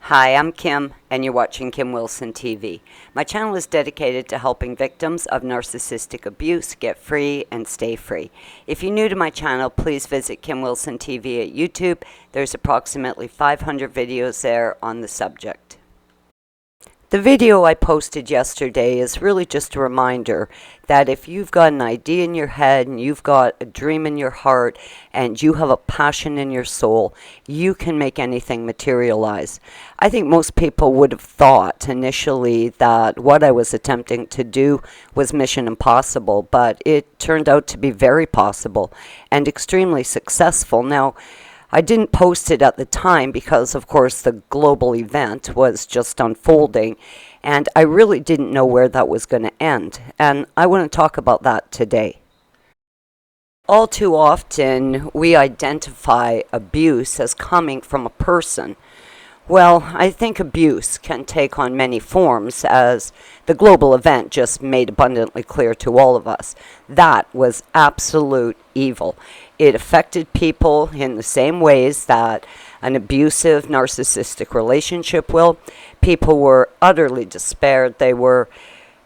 Hi, I'm Kim, and you're watching Kim Wilson TV. My channel is dedicated to helping victims of narcissistic abuse get free and stay free. If you're new to my channel, please visit Kim Wilson TV at YouTube. There's approximately 500 videos there on the subject. The video I posted yesterday is really just a reminder that if you've got an idea in your head and you've got a dream in your heart and you have a passion in your soul, you can make anything materialize. I think most people would have thought initially that what I was attempting to do was mission impossible, but it turned out to be very possible and extremely successful. Now, I didn't post it at the time because, of course, the global event was just unfolding, and I really didn't know where that was going to end, and I want to talk about that today. All too often, we identify abuse as coming from a person. Well, I think abuse can take on many forms, as the global event just made abundantly clear to all of us. That was absolute evil. It affected people in the same ways that an abusive, narcissistic relationship will. People were utterly despaired. They were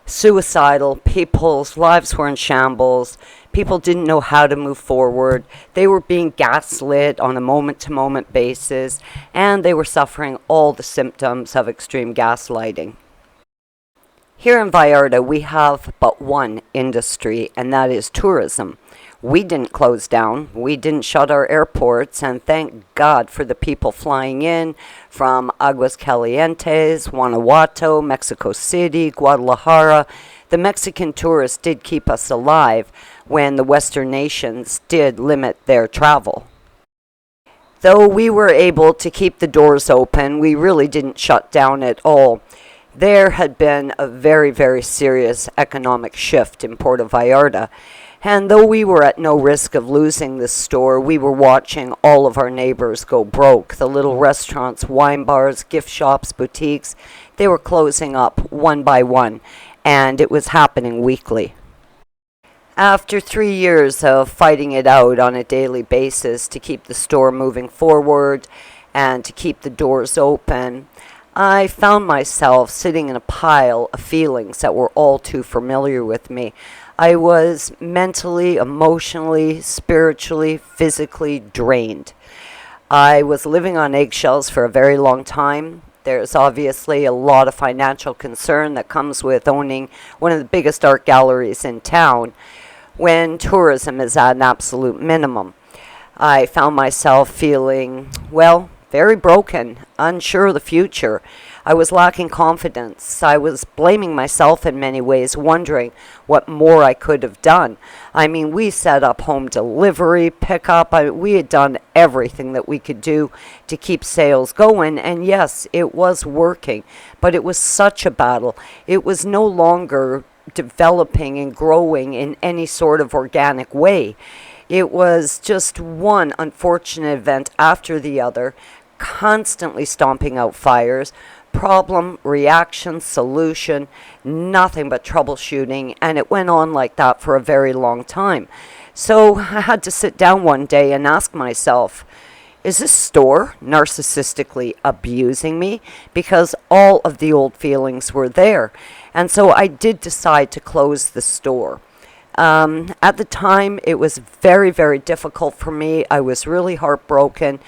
suicidal. People's lives were in shambles. People didn't know how to move forward. They were being gaslit on a moment-to-moment basis, and they were suffering all the symptoms of extreme gaslighting. Here in Vallarta, we have but one industry, and that is tourism. We didn't close down. We didn't shut our airports, and thank God for the people flying in from Aguascalientes, Guanajuato, Mexico City, Guadalajara. The Mexican tourists did keep us alive when the Western nations did limit their travel. Though we were able to keep the doors open, we really didn't shut down at all. There had been a very, very serious economic shift in Puerto Vallarta. And though we were at no risk of losing this store, we were watching all of our neighbors go broke. The little restaurants, wine bars, gift shops, boutiques, they were closing up one by one, and it was happening weekly. After 3 years of fighting it out on a daily basis to keep the store moving forward and to keep the doors open, I found myself sitting in a pile of feelings that were all too familiar with me. I was mentally, emotionally, spiritually, physically drained. I was living on eggshells for a very long time. There's obviously a lot of financial concern that comes with owning one of the biggest art galleries in town when tourism is at an absolute minimum. I found myself feeling, well, very broken, unsure of the future. I was lacking confidence. I was blaming myself in many ways, wondering what more I could have done. I mean, we set up home delivery, pickup. We had done everything that we could do to keep sales going. And yes, it was working, but it was such a battle. It was no longer developing and growing in any sort of organic way. It was just one unfortunate event after the other, constantly stomping out fires, problem, reaction, solution, nothing but troubleshooting, and it went on like that for a very long time. So I had to sit down one day and ask myself, is this store narcissistically abusing me? Because all of the old feelings were there. And so I did decide to close the store. At the time, it was very, very difficult for me. I was really heartbroken.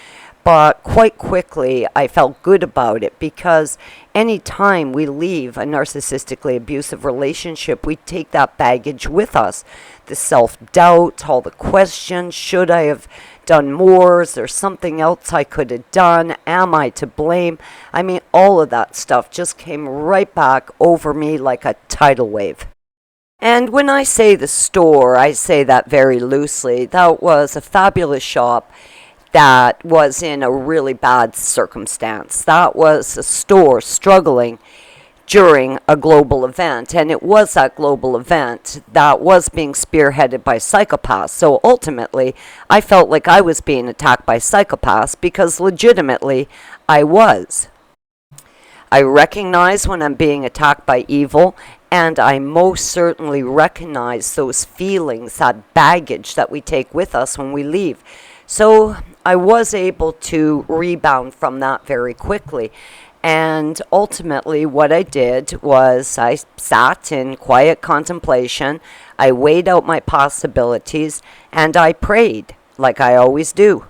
But quite quickly, I felt good about it because any time we leave a narcissistically abusive relationship, we take that baggage with us. The self-doubt, all the questions, should I have done more? Is there something else I could have done? Am I to blame? I mean, all of that stuff just came right back over me like a tidal wave. And when I say the store, I say that very loosely. That was a fabulous shop that was in a really bad circumstance. That was a store struggling during a global event, and it was that global event that was being spearheaded by psychopaths. So ultimately, I felt like I was being attacked by psychopaths because legitimately I was. I recognize when I'm being attacked by evil, and I most certainly recognize those feelings, that baggage that we take with us when we leave. So I was able to rebound from that very quickly. And ultimately, what I did was I sat in quiet contemplation, I weighed out my possibilities, and I prayed, like I always do.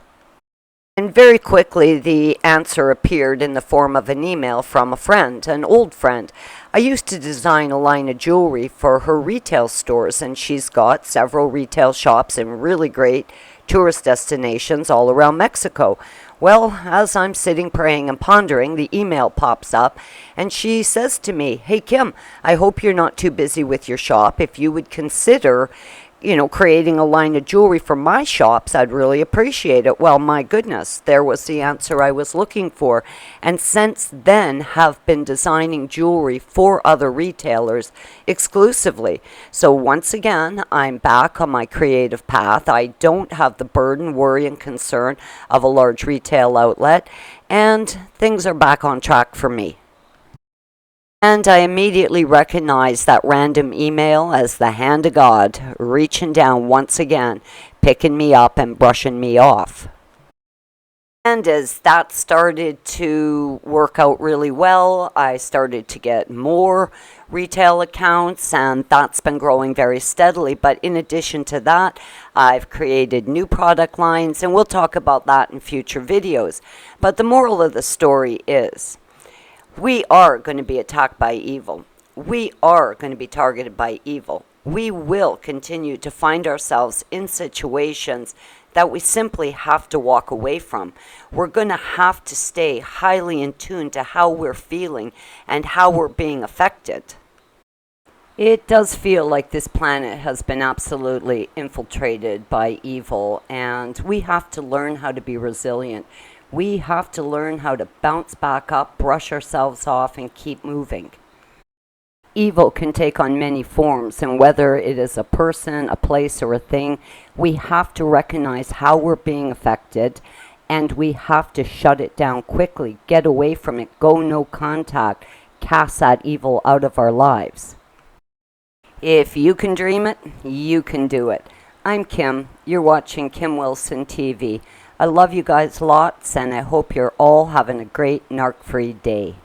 And very quickly, the answer appeared in the form of an email from a friend, an old friend. I used to design a line of jewelry for her retail stores, and she's got several retail shops in really great tourist destinations all around Mexico. Well, as I'm sitting praying and pondering, the email pops up, and she says to me, "Hey, Kim, I hope you're not too busy with your shop. If you would consider creating a line of jewelry for my shops, I'd really appreciate it." Well, my goodness, there was the answer I was looking for. And since then, have been designing jewelry for other retailers exclusively. So once again, I'm back on my creative path. I don't have the burden, worry, and concern of a large retail outlet, and things are back on track for me. And I immediately recognized that random email as the hand of God reaching down once again, picking me up and brushing me off. And as that started to work out really well, I started to get more retail accounts, and that's been growing very steadily. But in addition to that, I've created new product lines, and we'll talk about that in future videos. But the moral of the story is, we are going to be attacked by evil. We are going to be targeted by evil. We will continue to find ourselves in situations that we simply have to walk away from. We're going to have to stay highly in tune to how we're feeling and how we're being affected. It does feel like this planet has been absolutely infiltrated by evil, and we have to learn how to be resilient. We have to learn how to bounce back up, brush ourselves off, and keep moving. Evil can take on many forms, and whether it is a person, a place, or a thing, we have to recognize how we're being affected, and we have to shut it down quickly, get away from it, go no contact, cast that evil out of our lives. If you can dream it, you can do it. I'm Kim. You're watching Kim Wilson TV. I love you guys lots, and I hope you're all having a great narc-free day.